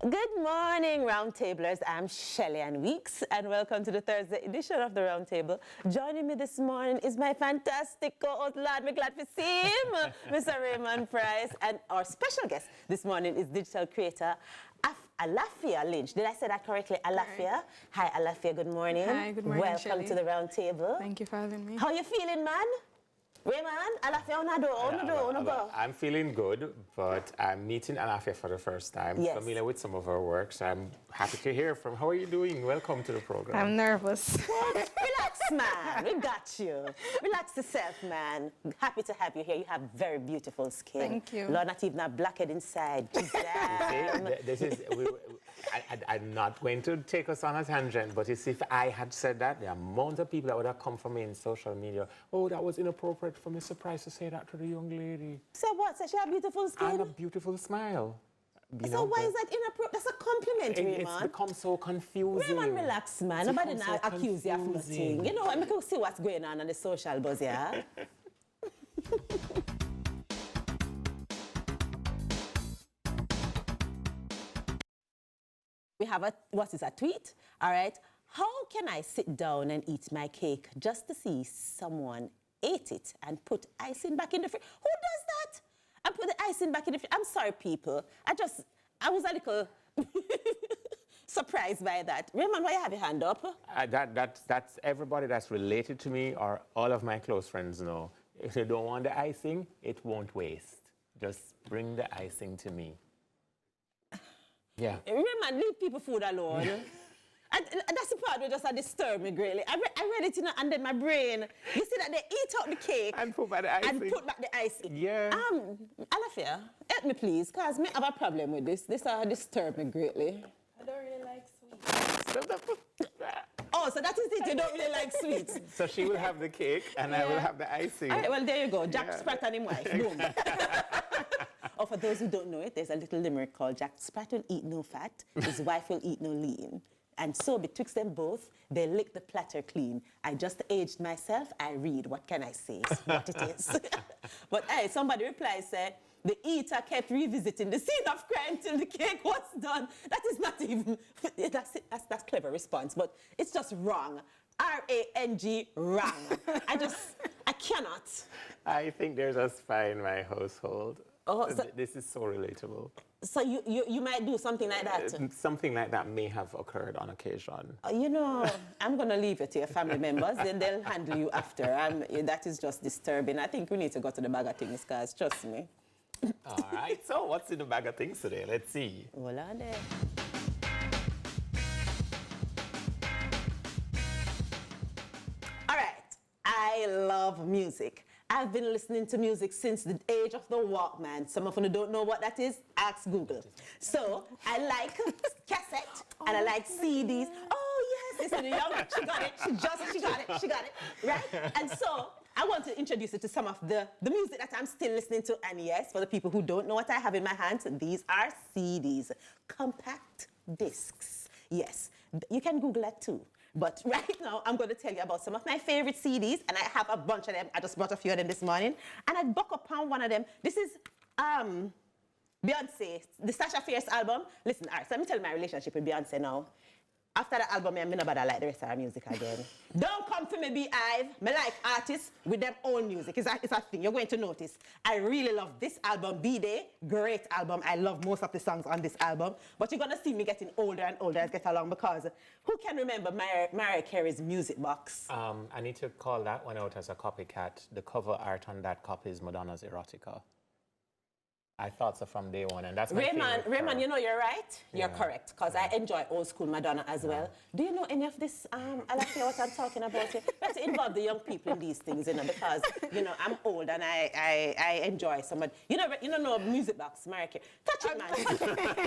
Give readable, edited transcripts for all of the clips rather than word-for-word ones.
Good morning, Roundtablers. I'm Shelley Ann Weeks, and welcome to the Thursday edition of the Roundtable. Joining me this morning is my fantastic co-host, lad. We're glad to see him, Mr. Raymond Price. And our special guest this morning is digital creator Alafia Lynch. Did I say that correctly? Alafia. Hi, Alafia. Good morning. Hi, good morning, Welcome Shelley. to the Roundtable. Thank you for having me. How you feeling, man? Raymond, Alafia, I'm feeling good, but I'm meeting Alafia for the first time. Yes. Familiar with some of her work, so I'm happy to hear from. How are you doing? Welcome to the program. I'm nervous. Relax, man. We got you. Relax yourself, man. Happy to have you here. You have very beautiful skin. Thank you. Lord, not even a blackhead inside. This is. I'm not going to take us on a tangent, but if I had said that, the amount of people that would have come for me in social media, oh, that was inappropriate for Mr. Price to say that to the young lady. Say what? Say she have beautiful skin? And a beautiful smile. So why is that inappropriate? That's a compliment, Raymond. It's become so confusing. Raymond, relax, man. Nobody now accuse you of nothing. You know, I can see what's going on the social buzz, yeah? We have a tweet, all right? How can I sit down and eat my cake just to see someone ate it and put icing back in the fridge? Who does that? And put the icing back in the fridge? I'm sorry, people. I was a little surprised by that. Raymond, why you have your hand up? That's everybody that's related to me or all of my close friends know. If you don't want the icing, it won't waste. Just bring the icing to me. Yeah. Raymond, leave people food alone. And that's the part that just disturbed me greatly. I read it, and then my brain, you see that they eat out the cake and put back the icing. And put back the icing. Yeah. Alafia, help me please, because I have a problem with this. This disturbed me greatly. I don't really like sweets. Oh, so that is it, you don't really like sweets. So she will have the cake and I will have the icing. All right, well, there you go. Jack Sprat and his wife. Boom. Oh, for those who don't know it, there's a little limerick called Jack Sprat will eat no fat, his wife will eat no lean. And so betwixt them both, they lick the platter clean. I just aged myself, I read, what can I say? It's what it is. But hey, somebody replies, say, the eater kept revisiting the scene of crime till the cake was done. That is not even, that's clever response, but it's just wrong. R-A-N-G, wrong. I cannot. I think they're just fine in my household. Oh, so, this is so relatable. So you might do something like that? Something like that may have occurred on occasion. You know, I'm going to leave it to your family members, then they'll handle you after. That is just disturbing. I think we need to go to the bag of things, guys. Trust me. All right, so what's in the bag of things today? Let's see. Hold on there. All right, I love music. I've been listening to music since the age of the Walkman. Some of you don't know what that is, ask Google. So I like cassette and I like CDs. Oh yes, listen, young, she got it, she got it, right? And so I want to introduce you to some of the music that I'm still listening to. And yes, for the people who don't know what I have in my hands, these are CDs, compact discs. Yes, you can Google that too. But right now, I'm going to tell you about some of my favorite CDs, and I have a bunch of them. I just bought a few of them this morning, and I buck upon one of them. This is Beyonce, the Sasha Fierce album. Listen, all right, so let me tell you my relationship with Beyonce now. After the album, I'm not like the rest of her music again. Don't come for me, Beehive. Me like artists with their own music. It's a thing. You're going to notice. I really love this album, B-Day. Great album. I love most of the songs on this album. But you're going to see me getting older and older as I get along, because who can remember Mariah Carey's Music Box? I need to call that one out as a copycat. The cover art on that copy is Madonna's Erotica. I thought so from day one, and that's my favorite. Raymond, you know you're right. You're correct, because I enjoy old school Madonna as well. Do you know any of this? I like to hear what I'm talking about here. We have to involve the young people in these things, you know, because you know I'm old and I enjoy some. You know Music Box, Mariah Carey. Touch it, man.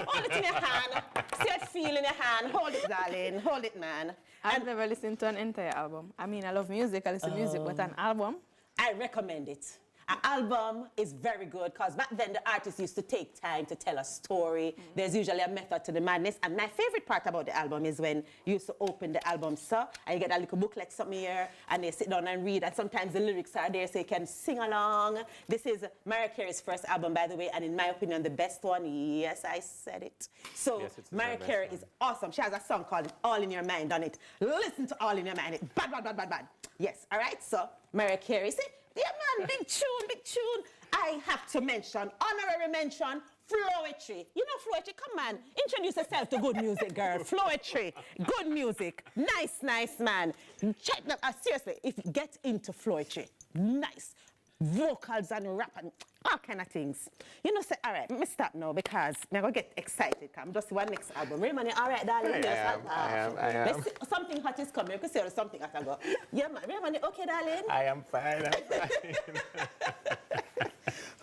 Hold it in your hand. See it feel in your hand. Hold it, darling. Hold it, man. I've never listened to an entire album. I mean, I love music. I listen to music, but an album? I recommend it. An album is very good because back then the artists used to take time to tell a story. There's usually a method to the madness. And my favorite part about the album is when you used to open the album, so, and you get a little booklet something here, and they sit down and read, and sometimes the lyrics are there so you can sing along. This is Mariah Carey's first album, by the way, and in my opinion, the best one. Yes, I said it. So Yes, it's Mariah the Carey best is awesome. She has a song called All in Your Mind on it. Listen to All in Your Mind. It's bad, bad, bad, bad, bad. Yes, all right, so Mariah Carey. See, yeah, man, big tune, big tune. I have to mention, honorary mention, Floetry. You know Floetry, come on. Introduce yourself to good music, girl. Floetry, good music. Nice, nice, man. Check that, seriously, if you get into Floetry, nice. Vocals and rap and all kind of things. You know, say, all right, let me stop now because I'm going to get excited. I'm just one next album. Raymond, all right, darling? I am. Let's see, something hot is coming. You can say something hot. I go, yeah, man. Raymond, okay, darling? I am fine.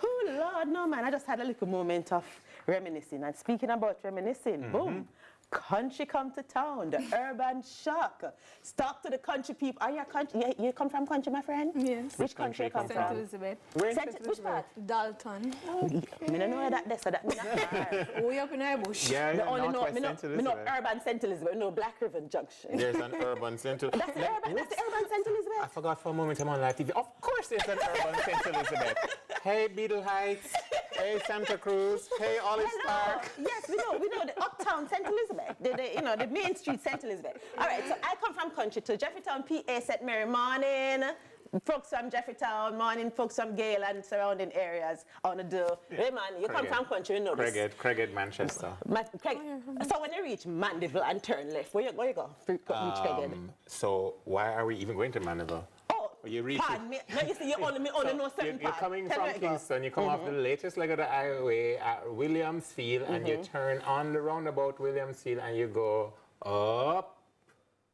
Oh, Lord, no, man. I just had a little moment of reminiscing. And speaking about reminiscing, boom. Country come to town, the urban shock. Stop to the country people. Are you a country? You come from country, my friend? Yes. Which country you come St. from? Elizabeth. Which part? Dalton. I don't know that there, so that means Way up in our bush. Yeah, me only know, Northwest me know, St. me know Elizabeth. urban St. Elizabeth, no Black River Junction. There's an urban St. That's the urban St. I Elizabeth. forgot for a moment I'm on live TV. Of course there's an urban St. Elizabeth. Hey, Beetle Heights. Hey, Santa Cruz. Hey, Olive Park. Yes, we know the uptown St. Elizabeth, the main street St. Elizabeth. All right, so I come from country to Jeffreytown, PA, St. Mary, morning. Folks from Jeffreytown, morning, folks from Gale and surrounding areas on the do. Hey man, you come from country, you know this. Craighead, Manchester. So when you reach Mandeville and turn left, where you go? Reach Craighead. So why are we even going to Mandeville? You reach Pardon me. No, you see, you only know certain You're parts. coming Tell me from where you go. Kingston, you come off the latest leg of the highway at Williams Field, and you turn on the roundabout Williams Field, and you go up.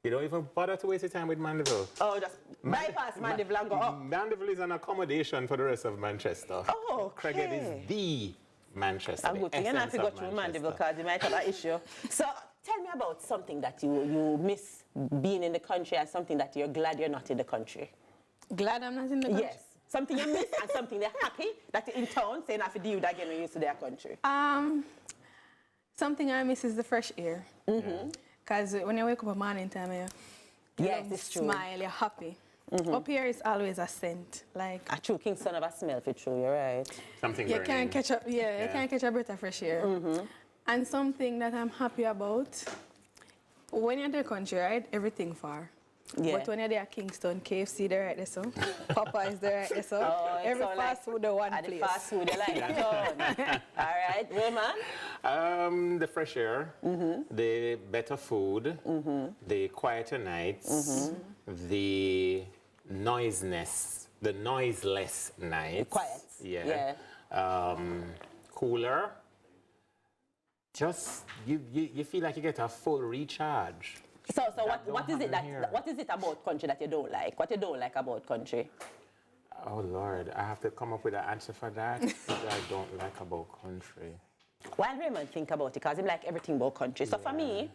You don't even bother to waste your time with Mandeville. Oh, just bypass Mandeville and go up. Mandeville is an accommodation for the rest of Manchester. Oh, okay. Craighead is the Manchester. I'm good. You're going to have to go through Mandeville because you might have an issue. So tell me about something that you miss being in the country and something that you're glad you're not in the country. Glad I'm not in the country? Yes. Something you miss and something they're happy that you're in town, saying I have to deal with that again when you're used to their country. Something I miss is the fresh air. Because when you wake up at morning time, it's true. Smile, you're happy. Up here is always a scent. Like a true Kingston of a smell, for true, you're right. Something you burning. can't catch up. You can't catch a breath of fresh air. And something that I'm happy about, when you're in the country, right, everything far. Yeah. But when you're there at Kingston, KFC there right there, so Papa is there right there, so Oh, every all fast food the one at place. the fast food, you like that. All right, Raymond? The fresh air, the better food, the quieter nights, the noiseless nights. Quiet. Yeah. Cooler. Just you feel like you get a full recharge. So what is it about country that you don't like? What you don't like about country? Oh Lord, I have to come up with an answer for that. What I don't like about country. While Raymond think about it, because he like everything about country. So for me,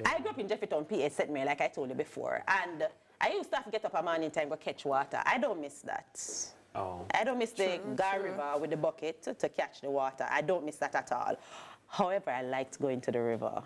I grew up in Jeffreytown, PA, St. Mary, like I told you before. And I used to have to get up a morning time to catch water. I don't miss that. Oh. I don't miss the River with the bucket to catch the water. I don't miss that at all. However, I liked going to the river.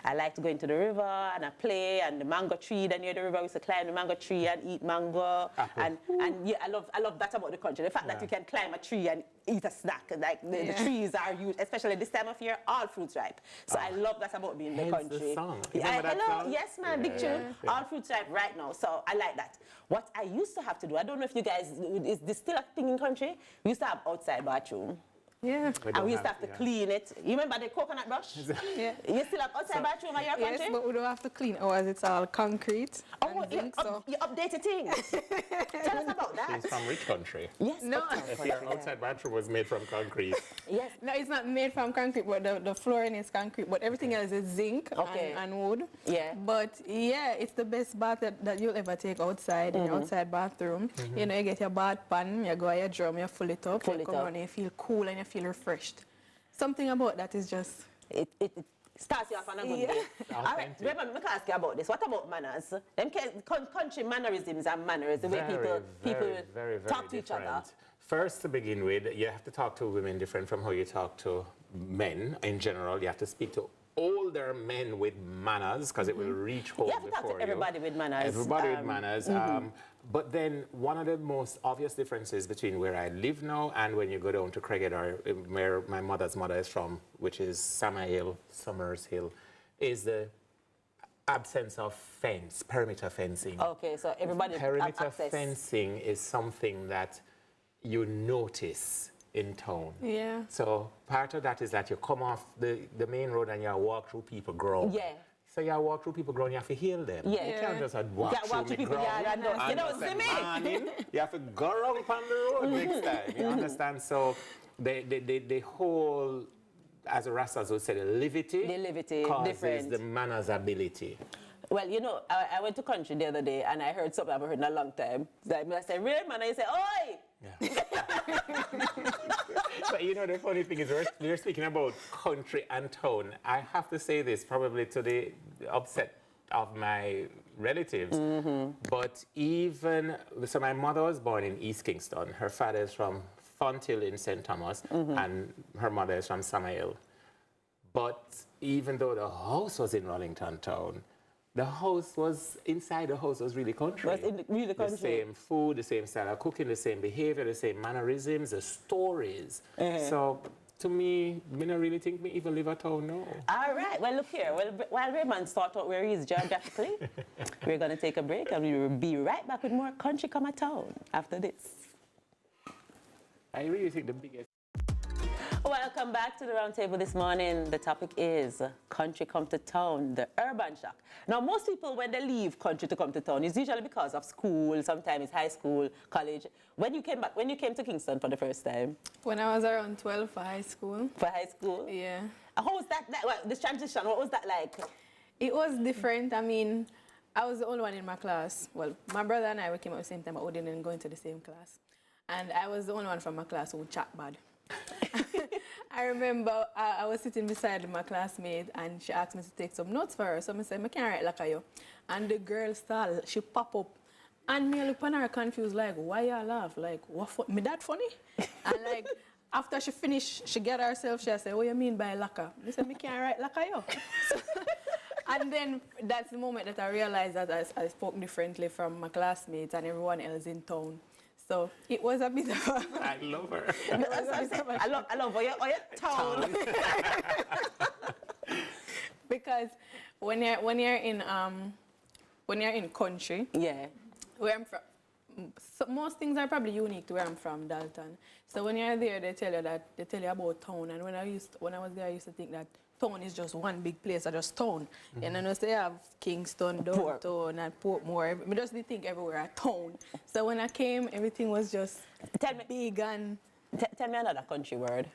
I like to go into the river and I play, and the mango tree, then near the river we used to climb the mango tree and eat mango. And yeah, I love that about the country. The fact that you can climb a tree and eat a snack. Like the trees are huge, especially this time of year, all fruits ripe. So I love that about being in the country. The song. Remember that song? Yes man, big tune. All fruits ripe right now. So I like that. What I used to have to do, I don't know if you guys, is this still a thing in country? We used to have outside bathroom. Yeah. And we used to have to clean it. You remember the coconut brush? Yeah. You still have outside bathroom in your country? Yes, but we don't have to clean ours. It's all concrete. Oh, and zinc, so. you updated things. Tell us about that. She's from rich country. Yes. No. If your outside bathroom was made from concrete. Yes. No, it's not made from concrete, but the flooring is concrete. But everything else is zinc and wood. Yeah. But yeah, it's the best bath that you'll ever take outside in your outside bathroom. You know, you get your bath pan, you go at your drum, you fill it up, you come on and you feel cool and you feel refreshed. Something about that is just... It starts you off on a good day. All right, remember, I can ask you about this. What about manners? Them country mannerisms and manners, the way people very talk to each other. First, to begin with, you have to talk to women different from how you talk to men in general. You have to speak to older men with manners because it will reach home You have to talk to everybody with manners. Everybody with manners. But then one of the most obvious differences between where I live now and when you go down to Craighead or where my mother's mother is from, which is Summerhill, Summers Hill, is the absence of fence, perimeter fencing. Okay, so everybody Perimeter access. fencing is something that you notice in town. Yeah. So part of that is that you come off the main road and you walk through people ground. Yeah. So you walk through people ground, you have to heal them. Yeah. You can't just walk Yeah, walk through through the people ground. yard and you don't say, see me. "Morning." You have to go around on the road next time. You understand? So the whole, as the Rastas would say, the levity causes different. the manners ability. Well, you know, I went to country the other day and I heard something I've heard in a long time. So I said, "Real man," and you say, "Oi!" Yeah. But you know, the funny thing is, we're speaking about country and town. I have to say this, probably to the upset of my relatives, but even, so my mother was born in East Kingston. Her father is from Fonthill in St. Thomas, and her mother is from Summerhill. But even though the house was in Rollington town, the house was, inside the house was really country. Was in really country. The same food, the same style of cooking, the same behavior, the same mannerisms, the stories. So to me, I don't really think me even live at town now. All right, well, look here. Well, while Raymond sort out where he is geographically, we're going to take a break and we will be right back with more Country Come a Town after this. I really think the biggest... Welcome back to the Roundtable this morning. The topic is country come to town, the urban shock. Now, most people, when they leave country to come to town, it's usually because of school, sometimes it's high school, college. When you came to Kingston for the first time? When I was around 12 for high school. For high school? Yeah. How was that well, this transition, what was that like? It was different. I mean, I was the only one in my class. Well, my brother and I, we came at the same time, but we didn't go into the same class. And I was the only one from my class who would chat bad. I remember I was sitting beside my classmate and she asked me to take some notes for her. So I said, "I can't write like you." And the girl started, she pop up. And me look at her confused, like, "Why you laugh? Like, what, me that funny?" And like, after she finished, she get herself, she said, "What you mean by laka?" I said, "Me can't write like you." And then that's the moment that I realized that I spoke differently from my classmates and everyone else in town. So it was a bit of a... I love her. I love your town. Because when you're in country, Yeah. where I'm from, so most things are probably unique to where I'm from, Dalton. So when you're there, they tell you about town. And when I was there, I used to think that town is just one big place, or just town. And then they have Kingston, downtown, and Portmore. I just didn't think everywhere a town. So when I came, everything was just big and... Tell me another country word.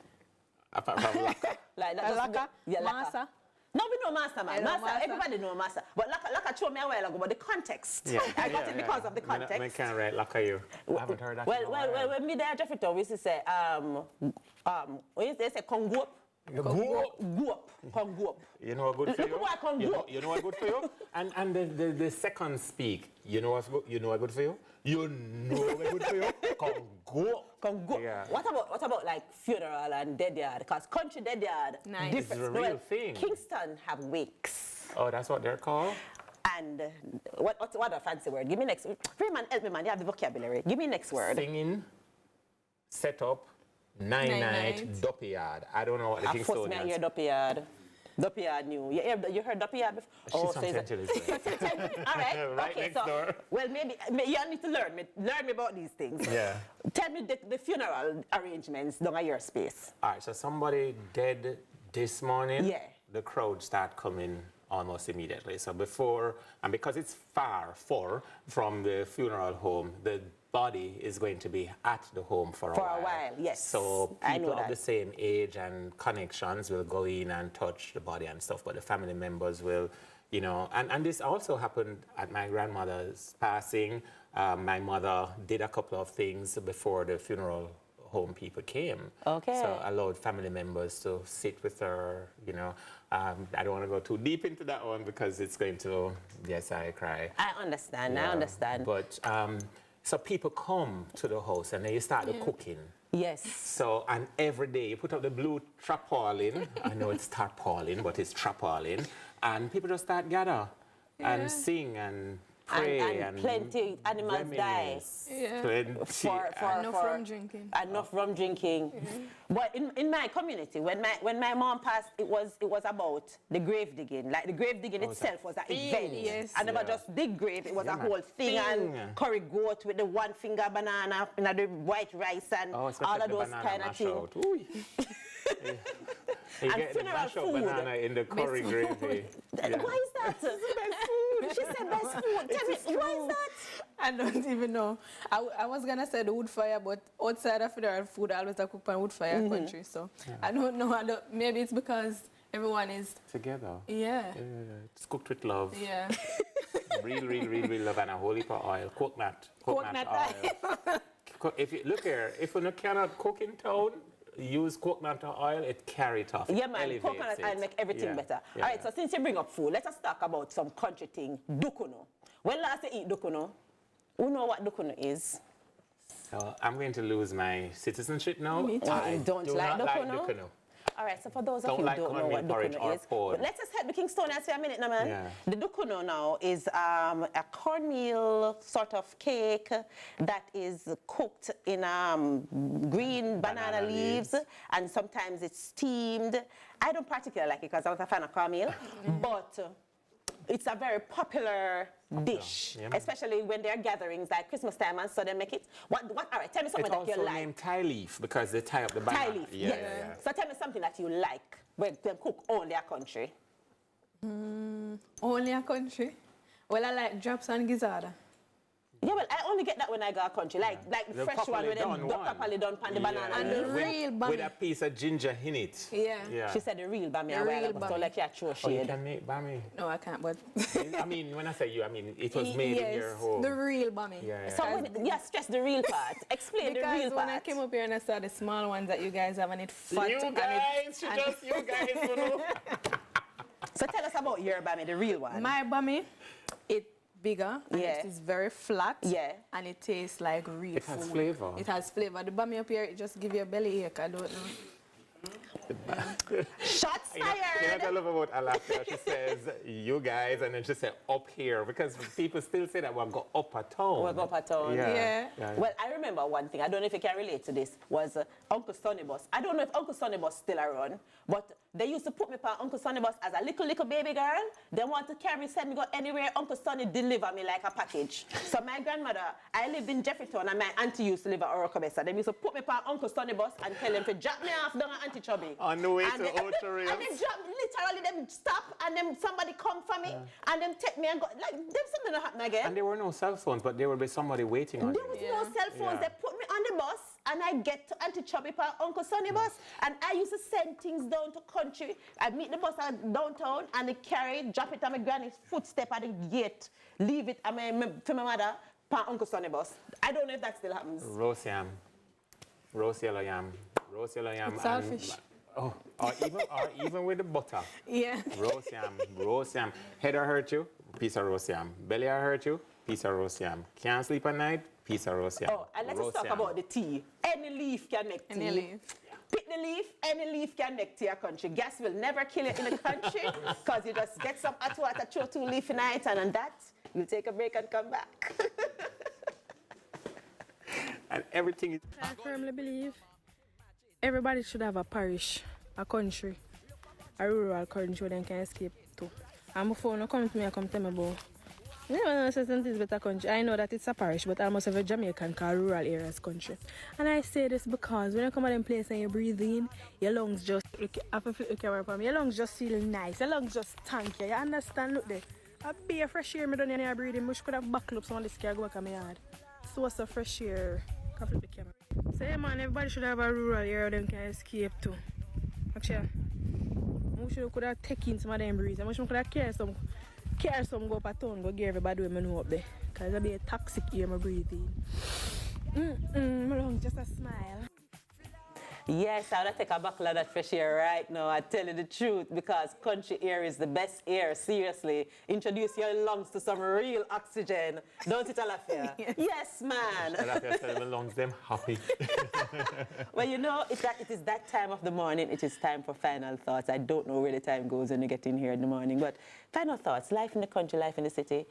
Apart from laka. Like that. Laka? Yeah, laka. Massa? No, we know Master, man. I know Master, Master. everybody know Master. But Laka showed me a while ago, but the context. Yeah. I got it because of the context. I can't write laka you. I haven't heard that. Well, when me there at Jeffrey Town, we used to say, we used to say, Konguop. Konguop. You know what good for you? Look what Konguop. You know what good for you? And the second speak, you know what good for you? You know what good for you? Konguop. Konguop. Yeah. What about like funeral and dead yard? Because country dead yard. Nice. It's a real thing. Kingston have wakes. Oh, that's what they're called? And what a fancy word? Give me next. Freeman, help me, man. You have the vocabulary. Give me next word. Singing, set up, night, duppy yard. I don't know what the First me I hear Kingstonians. duppy yard. Duppy yard new. You heard duppy yard before? She's from St. Elizabeth. All right. Right okay, next so, door. Well, maybe you need to learn me about these things. Yeah. Tell me the funeral arrangements down at your space. All right, so somebody dead this morning, Yeah. the crowd start coming almost immediately. So before, and because it's far from the funeral home, the body is going to be at the home for a while. Yes. So I know people of that. the same age and connections will go in and touch the body and stuff, but the family members will, you know, and this also happened at my grandmother's passing. My mother did a couple of things before the funeral home people came. Okay. So allowed family members to sit with her, you know. I don't want to go too deep into that one because it's going to, yes, I cry. I understand. Yeah. I understand. But So people come to the house and then you start the cooking. Yes. So, and every day you put up the blue tarpaulin. I know it's tarpaulin, but it's tarpaulin. And people just start gather and sing and pray and plenty animals die. Yeah. Plenty. Enough rum drinking. Enough rum drinking. But in my community, when my mom passed, it was about the grave digging. Like the grave digging itself was an event. Yes. I never just dig grave, it was a whole thing. And curry goat with the one finger banana, the white rice and all of those kind of things. You And get the funeral mashed up food. banana in the curry gravy. Yeah. Why is that? Best food. She said best food. Tell me, why is that? I don't even know. I was gonna say the wood fire, but outside of funeral food, I always cook on wood fire country. So I don't know. Maybe it's because everyone is Together. Yeah. It's cooked with love. Yeah. Real love and a whole heap of oil. Coconut oil. If you look here, if you cannot cook in town, use coconut oil, it carry it off. Yeah, man, coconut oil make everything better. Yeah. All right, so since you bring up food, let us talk about some country thing, dukuno. When last you eat dukuno, who know what dukuno is? So I'm going to lose my citizenship now. Me too. I don't do like not dukuno? like dukuno. All right, so for those of you who like don't know what cornmeal porridge dukuno or is, porridge. but let us help the Kingstonians for a minute now, man. Yeah. The dukuno now is a cornmeal sort of cake that is cooked in green banana leaves, and sometimes it's steamed. I don't particularly like it because I'm not a fan of cornmeal, but it's a very popular dish, especially when there are gatherings like Christmas time, and so they make it. All right, tell me something that you It's also like. named tie leaf because they tie up the banana. Tie leaf, Yeah. So tell me something that you like when they cook only a country. Only a country. Well, I like drops and gizzards. Yeah, well, I only get that when I go a country, like the fresh one with them properly done pan the banana. And the real bami. With a piece of ginger in it. Yeah. She said the real bami. The real bami. So like you throw Oh, you shade. can make bami. No, I can't, but... I mean, when I say you, I mean it was made in your home. the real bami. Yeah. So stress the real part. Explain the real Because when I part. came up here and I saw the small ones that you guys have and it fat. You guys, you guys, you know. So tell us about your bami, the real one. My bami, it's bigger, and Yeah. it is very flat, Yeah. and it tastes like real It food. has flavor. It has flavor. The bami up here, it just give you a belly ache. I don't know. Shots You know what I fired. love about Alaska? She says, you guys, and then she said, up here, because people still say that we'll go upper town. We'll go upper town. Yeah. Well, I remember one thing, I don't know if you can relate to this, was Uncle Sonny Bus. I don't know if Uncle Sonny Bus still around, but they used to put me on Uncle Sonny Bus as a little baby girl. They want to carry me, send me go anywhere. Uncle Sonny deliver me like a package. So my grandmother, I lived in Jeffreytown, and my auntie used to live at Orocabessa. They used to put me on Uncle Sonny Bus and tell them to drop me off down at Auntie Chubby. On the way And to Ultra Rails. And they drop, literally, them stop, and then somebody come for me, and them take me and go, like, them something don't happen again. And there were no cell phones, but there would be somebody waiting on There you. was no cell phones. Yeah. They put me on the bus, and I get to Auntie Chubby for Uncle Sonny bus. And I used to send things down to country. I meet the bus at downtown, and they carry it, drop it on my granny's footstep at the gate, leave it for my mother for Uncle Sonny bus. I don't know if that still happens. Roast yam, roast yellow yam, roast yellow yam. With saltfish. Or even with the butter. Yeah. Roast yam, roast yam. Head or hurt you? Piece of roast yam. Belly or hurt you? Piece of roast yam. Can't sleep at night? Piece of roast yam. Oh, and let's Roast talk yam. about the tea. Any leaf can make tea. Any leaf. Pick the leaf, any leaf can make tea a country. Gas will never kill you in the country because you just get some hot water, throw 2 leaf in it, and on that, you take a break and come back. And everything is... I firmly believe everybody should have a parish, a country, a rural country where they can escape to. And before you come to me, I come tell me about, you know, certain things better country. I know that it's a parish, but almost every Jamaican call rural areas country. And I say this because when you come to them place and you breathe in, your lungs just, your lungs just feel nice, your lungs just thank you. You understand? Look there. A bare fresh air me done here breathing, which could have buckled up some of this car go back on my yard. So what's the fresh air? Can flip the camera. So yeah man, everybody should have a rural area where they can escape to. Actually, we should could have taken some of them breeze. I should could have carry some go up a town, go give everybody when I know up there. Because it'll be a toxic air I breathe in. My lungs just a smile. Yes, I would take a buckle of that fresh air right now. I tell you the truth, because country air is the best air. Seriously, introduce your lungs to some real oxygen. Don't it, Alafia? Yes, man. Alafia said my lungs them happy. Well, you know, it is that time of the morning. It is time for final thoughts. I don't know where the time goes when you get in here in the morning, but final thoughts. Life in the country, life in the city.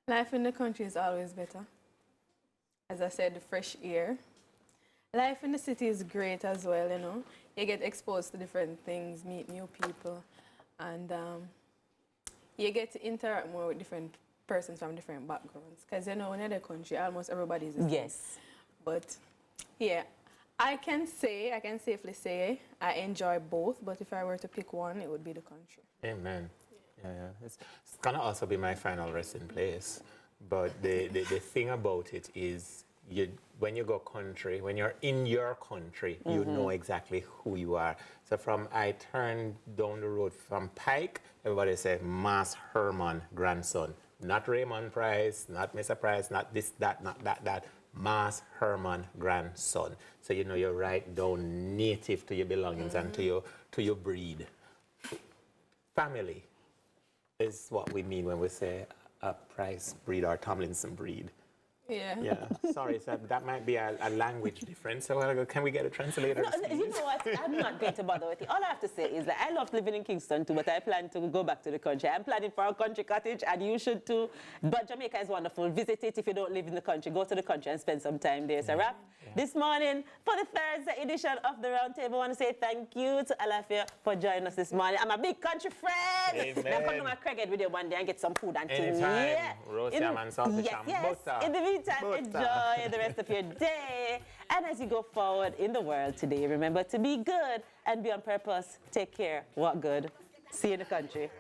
Life in the country is always better. As I said, the fresh air. Life in the city is great as well, you know. You get exposed to different things, meet new people, and you get to interact more with different persons from different backgrounds. Because, you know, in the country, almost everybody's the same. Yes. But, yeah, I can safely say I enjoy both, but if I were to pick one, it would be the country. Amen. Yeah. It's gonna also be my final resting place. But the thing about it is, when you go country, when you're in your country, you know exactly who you are. So I turned down the road from Pike, everybody said, Mas Herman grandson. Not Raymond Price, not Mr. Price, not this, that, not that. Mas Herman grandson. So you know you're right down native to your belongings and to your breed. Family is what we mean when we say a Price breed or Tomlinson breed. Yeah. Yeah. Sorry, sir, that might be a language difference. So can we get a translator? No, you know what? I'm not going to bother with it. All I have to say is that I love living in Kingston too, but I plan to go back to the country. I'm planning for a country cottage, and you should too. But Jamaica is wonderful. Visit it if you don't live in the country. Go to the country and spend some time there. So, wrap this morning for the Thursday edition of the Roundtable. I want to say thank you to Alafia for joining us this morning. I'm a big country friend. Amen. Now come to my Craighead with you one day and get some food and things. Anytime. Yeah. Roast yam and sausage and butter. In the meantime, enjoy the rest of your day. And as you go forward in the world today, remember to be good and be on purpose. Take care. Walk good. See you in the country.